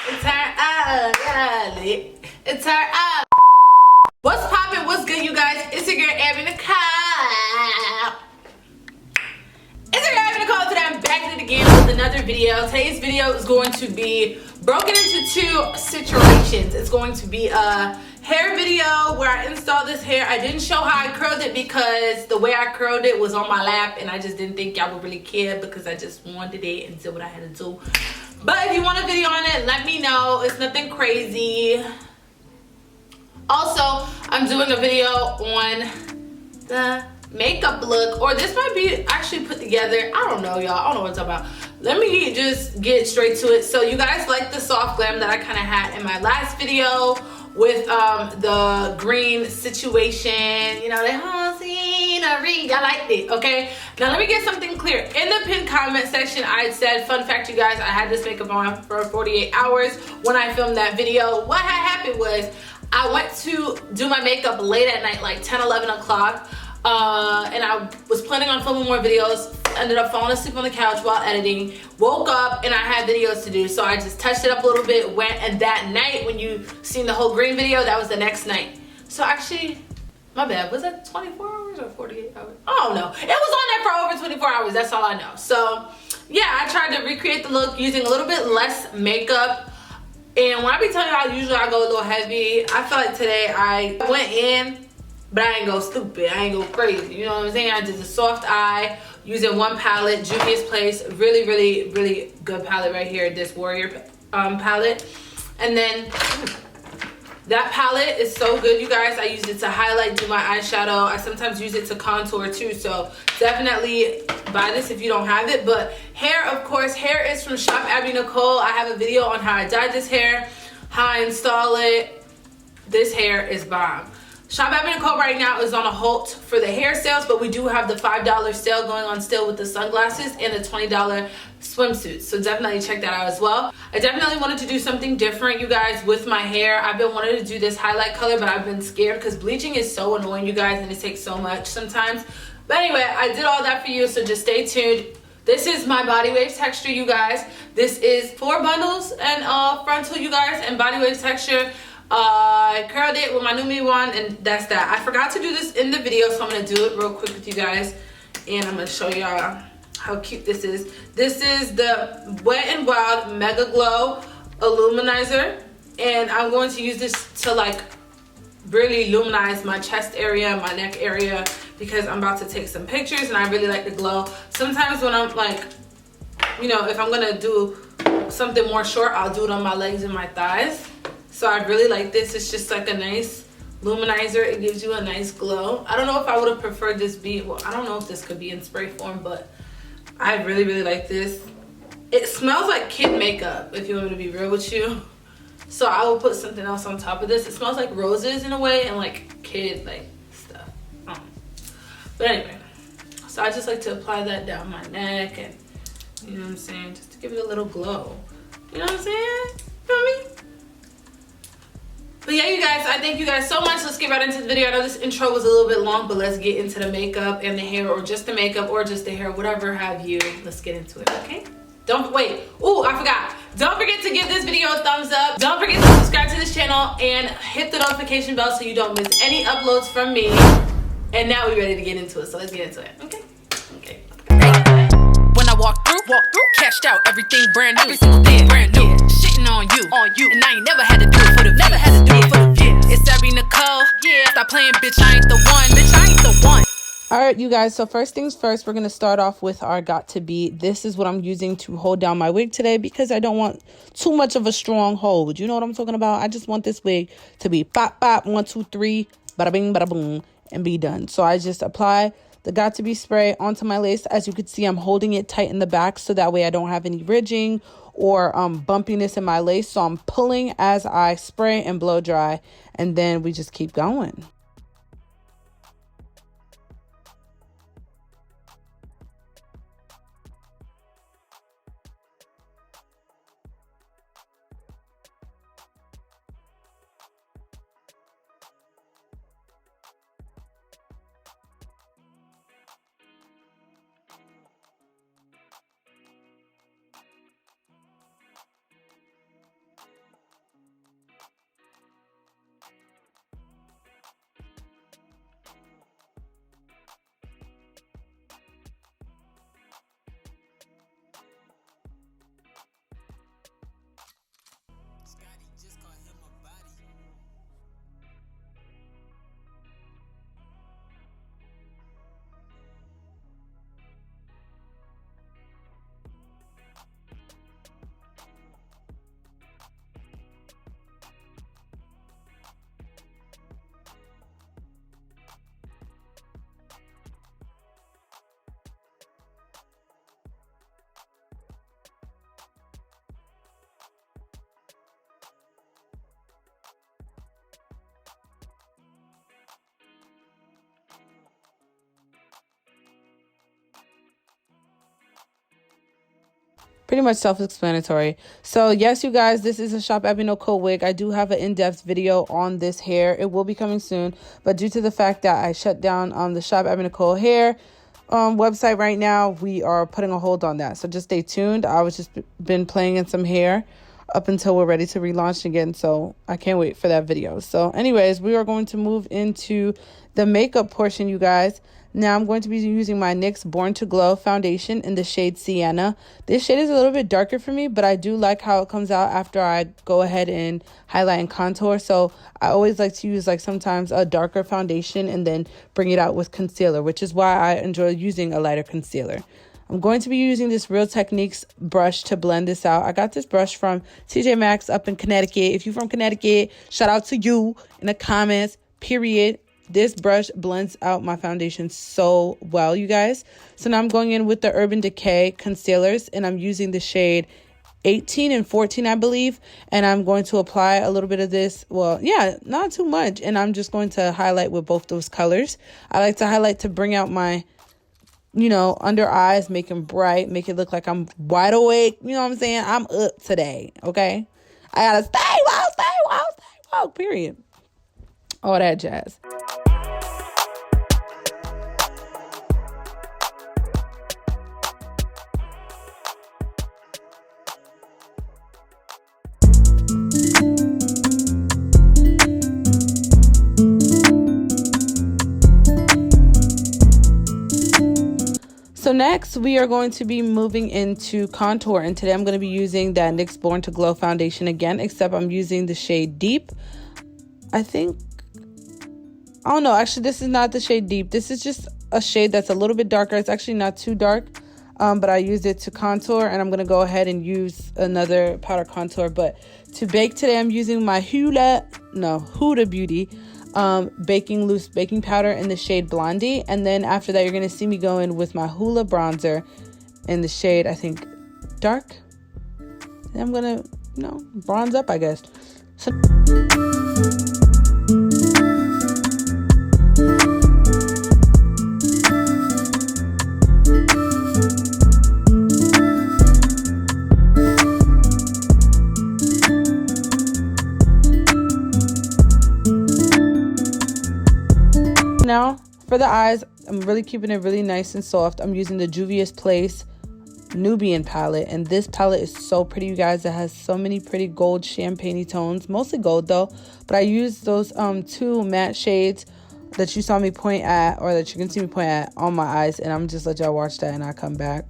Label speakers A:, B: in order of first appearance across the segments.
A: It's her up. It's her up. What's poppin'? What's good, you guys? It's your girl, Nicole. It's your girl, Nicole. Today I'm back at it again with another video. Today's video is going to be broken into two situations. It's going to be a hair video where I install this hair. I didn't show how I curled it because the way I curled it was on my lap and I just didn't think y'all would really care because I just wanted it and did what I had to do. But if you want a video on it, let me know. It's nothing crazy. Also, I'm doing a video on the makeup look, or this might be actually put together. I don't know, y'all. I don't know what I'm talking about. Let me just get straight to it. So you guys like the soft glam that I kind of had in my last video with the green situation, you know, the whole scenery. I liked it, okay? Now let me get something clear. In the pinned comment section, I said, fun fact, you guys, I had this makeup on for 48 hours when I filmed that video. What had happened was I went to do my makeup late at night, like 10, 11 o'clock. And I was planning on filming more videos, ended up falling asleep on the couch while editing, woke up and I had videos to do, so I just touched it up a little bit, went, and that night when you seen the whole green video, that was the next night. So actually, my bad, was that 24 hours or 48 hours? I don't know. It was on there for over 24 hours, that's all I know. So yeah, I tried to recreate the look using a little bit less makeup. And when I be telling y'all, usually I go a little heavy. I feel like today I went in, but I ain't go stupid. I ain't go crazy. You know what I'm saying? I did a soft eye using one palette, Juvia's Place. Really, really, really good palette right here. This Warrior palette. And then that palette is so good, you guys. I use it to highlight, do my eyeshadow. I sometimes use it to contour too. So definitely buy this if you don't have it. But hair, of course, hair is from Shop Abby Nicole. I have a video on how I dyed this hair, how I install it. This hair is bomb. Shop Abby Nicole right now is on a halt for the hair sales, but we do have the $5 sale going on still with the sunglasses and the $20 swimsuits. So definitely check that out as well. I definitely wanted to do something different, you guys, with my hair. I've been wanting to do this highlight color, but I've been scared because bleaching is so annoying, you guys, and it takes so much sometimes. But anyway, I did all that for you, so just stay tuned. This is my body wave texture, you guys. This is 4 bundles and frontal, you guys, and body wave texture. I curled it with my new me wand, and that's that. I forgot to do this in the video, so I'm gonna do it real quick with you guys, and I'm gonna show y'all how cute this is. This is the Wet n Wild Mega Glow Illuminizer, and I'm going to use this to like really luminize my chest area, my neck area, because I'm about to take some pictures and I really like the glow. Sometimes when I'm like, you know, if I'm gonna do something more short, I'll do it on my legs and my thighs. So I really like this. It's just like a nice luminizer. It gives you a nice glow. I don't know if I would have preferred this be, well, I don't know if this could be in spray form, but I really, really like this. It smells like kid makeup, if you want me to be real with you. So I will put something else on top of this. It smells like roses in a way and like kid like stuff. But anyway, so I just like to apply that down my neck and, you know what I'm saying, just to give it a little glow. You know what I'm saying? Feel me? But yeah, you guys, I thank you guys so much. Let's get right into the video. I know this intro was a little bit long, but let's get into the makeup and the hair, or just the makeup or just the hair, whatever have you. Let's get into it, okay? Don't wait. Oh, I forgot. Don't forget to give this video a thumbs up. Don't forget to subscribe to this channel and hit the notification bell so you don't miss any uploads from me. And now we're ready to get into it. So let's get into it, okay? Okay.
B: When I walk through, cashed out everything brand new, every single thing brand new. Shitting on you, and I ain't never had to do it for the views. Never had to do it for the views. It's Abby Nicole, yeah. Stop playing, bitch. I ain't the one, bitch. I ain't the one.
C: All right, you guys, so first things first, we're going to start off with our got to be. This is what I'm using to hold down my wig today because I don't want too much of a strong hold. You know what I'm talking about? I just want this wig to be pop, pop, 1, 2, 3, bada bing, bada boom, and be done. So I just apply the got to be spray onto my lace. As you can see, I'm holding it tight in the back so that way I don't have any ridging or bumpiness in my lace. So I'm pulling as I spray and blow dry, and then we just keep going. pretty much self-explanatory. So yes, you guys, this is a Shop Abby Nicole wig. I do have an in-depth video on this hair. It will be coming soon, but due to the fact that I shut down the Shop Abby Nicole hair website right now, we are putting a hold on that. So just stay tuned. I was just been playing in some hair up until we're ready to relaunch again, so I can't wait for that video. So anyways, we are going to move into the makeup portion, you guys. Now I'm going to be using my NYX Born to Glow foundation in the shade Sienna. This shade is a little bit darker for me, but I do like how it comes out after I go ahead and highlight and contour. So I always like to use like sometimes a darker foundation and then bring it out with concealer, which is why I enjoy using a lighter concealer. I'm going to be using this Real Techniques brush to blend this out. I got this brush from TJ Maxx up in Connecticut. If you're from Connecticut, shout out to you in the comments, period. This brush blends out my foundation so well, you guys. So now I'm going in with the Urban Decay concealers, and I'm using the shade 18 and 14, I believe. And I'm going to apply a little bit of this. Well, yeah, not too much. And I'm just going to highlight with both those colors. I like to highlight to bring out my, you know, under eyes, make them bright, make it look like I'm wide awake. You know what I'm saying? I'm up today, okay? I gotta stay woke, period. All that jazz. So next, we are going to be moving into contour, and today I'm going to be using that NYX Born to Glow foundation again, except I'm using the shade Deep. I don't know, actually this is not the shade Deep. This is just a shade that's a little bit darker. It's actually not too dark, but I used it to contour, and I'm going to go ahead and use another powder contour. But to bake today, I'm using my Huda Beauty loose baking powder in the shade Blondie. And then after that, you're going to see me go in with my Hoola bronzer in the shade, I think, Dark. And I'm going to, bronze up, I guess. So now for the eyes, I'm really keeping it really nice and soft. I'm using the Juvia's Place Nubian palette, and this palette is so pretty, you guys. It has so many pretty gold champagne-y tones, mostly gold though, but I used those two matte shades that you saw me point at, or that you can see me point at, on my eyes, and I'm just let y'all watch that and I come back.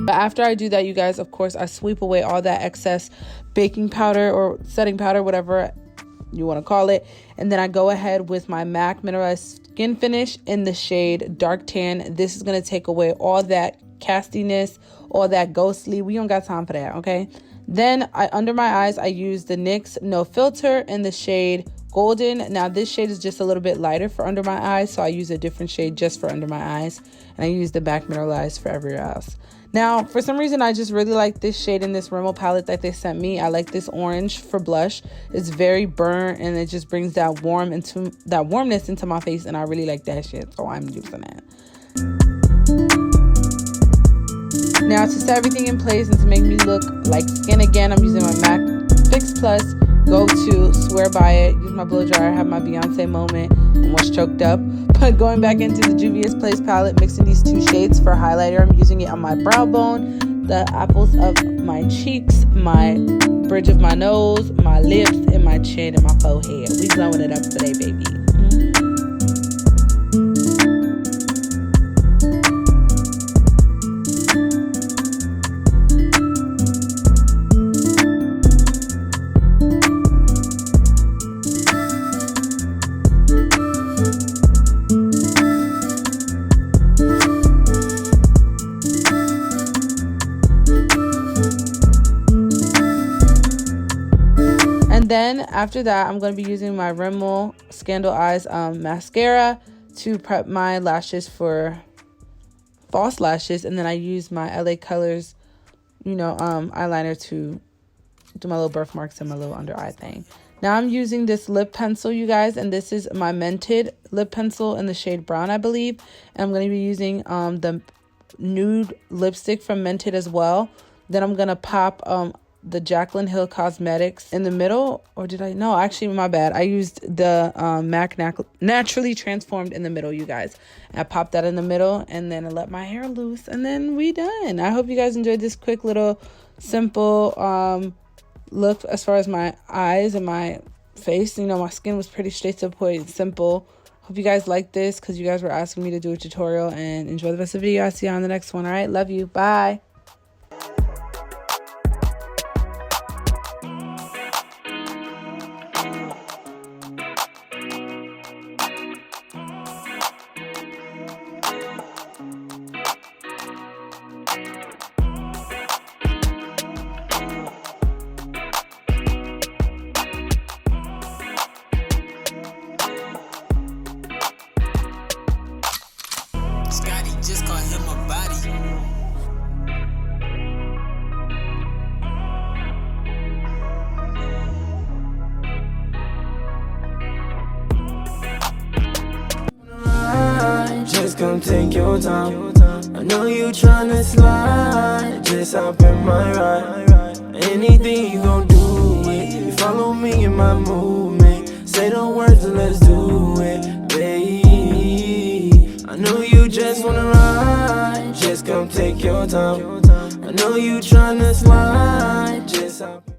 C: But after I do that, you guys, of course, I sweep away all that excess baking powder or setting powder, whatever you want to call it. And then I go ahead with my MAC Mineralized Skin Finish in the shade Dark Tan. This is going to take away all that castiness, all that ghostly. We don't got time for that, okay? Then under my eyes, I use the NYX No Filter in the shade Golden. Now this shade is just a little bit lighter for under my eyes, so I use a different shade just for under my eyes, and I use the MAC Mineralized for everywhere else. Now, for some reason, I just really like this shade in this Rimmel palette that they sent me. I like this orange for blush. It's very burnt, and it just brings that warmness into my face, and I really like that shit, so I'm using that. Now, to set everything in place and to make me look like skin again, I'm using my MAC Fix Plus Go To Swear By It. Use my blow dryer, have my Beyonce moment, almost choked up. But going back into the Juvia's Place palette, mixing these two shades for highlighter. I'm using it on my brow bone, the apples of my cheeks, my bridge of my nose, my lips, and my chin and my forehead. We glowing it up today, baby. Then after that, I'm going to be using my Rimmel Scandal Eyes mascara to prep my lashes for false lashes. And then I use my LA Colors, eyeliner to do my little birthmarks and my little under eye thing. Now I'm using this lip pencil, you guys, and this is my Mented lip pencil in the shade brown, I believe. And I'm going to be using the nude lipstick from Mented as well. Then I'm going to pop the Jaclyn Hill Cosmetics in the middle. Or did I? No, actually, my bad. I used the MAC Naturally Transformed in the middle, you guys. And I popped that in the middle, and then I let my hair loose, and then we done. I hope you guys enjoyed this quick little simple look as far as my eyes and my face. My skin was pretty straight to the point, simple. Hope you guys like this because you guys were asking me to do a tutorial, and enjoy the rest of the video. I'll see you on the next one. All right, love you. Bye.
D: Scotty just called him a body.
E: Just come take your time. I know you tryna slide. Just hop in my ride. Anything you gon' do it. You follow me in my movement. Say the words and let's do it, babe. I know you just wanna ride. Just come take your time. I know you tryna slide. Just hop